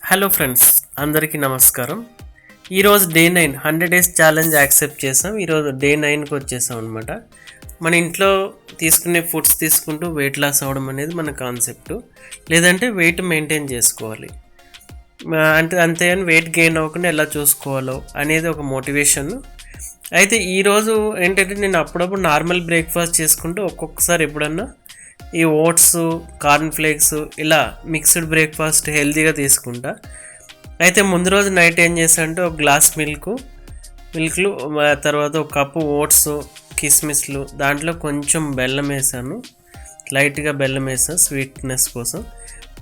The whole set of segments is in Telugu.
హలో ఫ్రెండ్స్, అందరికీ నమస్కారం. ఈరోజు డే 9 100 డేస్ ఛాలెంజ్ యాక్సెప్ట్ చేసాం. ఈరోజు డే 9కి వచ్చేసాం అనమాట. మన ఇంట్లో తీసుకునే ఫుడ్స్ తీసుకుంటూ వెయిట్ లాస్ అవ్వడం అనేది మన కాన్సెప్ట్. లేదంటే వెయిట్ మెయింటైన్ చేసుకోవాలి, అంటే అంతేగాని వెయిట్ గెయిన్ అవ్వకుండా ఎలా చూసుకోవాలో అనేది ఒక మోటివేషన్. అయితే ఈరోజు ఏంటంటే నేను అప్పుడప్పుడు నార్మల్ బ్రేక్ఫాస్ట్ చేసుకుంటూ ఒక్కొక్కసారి ఎప్పుడన్నా ఈ ఓట్స్, కార్న్ ఫ్లేక్స్ ఇలా మిక్స్డ్ బ్రేక్ఫాస్ట్ హెల్తీగా తీసుకుంటా. అయితే ముందు రోజు నైట్ ఏం చేశానంటే ఒక గ్లాస్ మిల్క్లు తర్వాత ఒక కప్పు ఓట్స్, కిస్మిస్లు, దాంట్లో కొంచెం బెల్లం వేసాను, లైట్గా బెల్లం వేసాను స్వీట్నెస్ కోసం.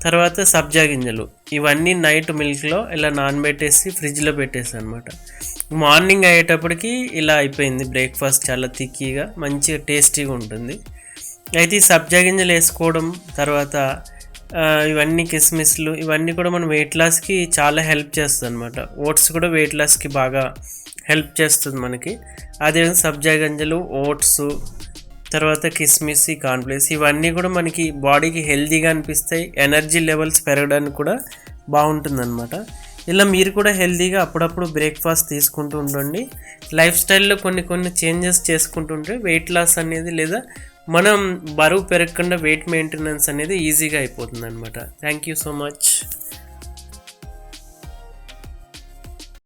తర్వాత సబ్జా గింజలు, ఇవన్నీ నైట్ మిల్క్లో ఇలా నానబెట్టేసి ఫ్రిడ్జ్లో పెట్టేసాను అనమాట. మార్నింగ్ అయ్యేటప్పటికి ఇలా అయిపోయింది బ్రేక్ఫాస్ట్, చాలా థిక్కీగా మంచిగా టేస్టీగా ఉంటుంది. అయితే ఈ సబ్జా గింజలు వేసుకోవడం తర్వాత ఇవన్నీ కిస్మిస్లు ఇవన్నీ కూడా మన వెయిట్ లాస్కి చాలా హెల్ప్ చేస్తుంది అనమాట. ఓట్స్ కూడా వెయిట్ లాస్కి బాగా హెల్ప్ చేస్తుంది మనకి. అదేవిధంగా సబ్జా గింజలు, ఓట్స్, తర్వాత కిస్మిస్, కార్న్ఫ్లేక్స్ ఇవన్నీ కూడా మనకి బాడీకి హెల్తీగా అనిపిస్తాయి. ఎనర్జీ లెవెల్స్ పెరగడానికి కూడా బాగుంటుందన్నమాట. ఇలా మీరు కూడా హెల్తీగా అప్పుడప్పుడు బ్రేక్ఫాస్ట్ తీసుకుంటూ ఉండండి. లైఫ్ స్టైల్లో కొన్ని చేంజెస్ చేసుకుంటుంటే వెయిట్ లాస్ అనేది లేదా మనం బరువు పెరగకుండా వెయిట్ మెయింటెనెన్స్ అనేది ఈజీగా అయిపోతుంది అనమాట. Thank you so much.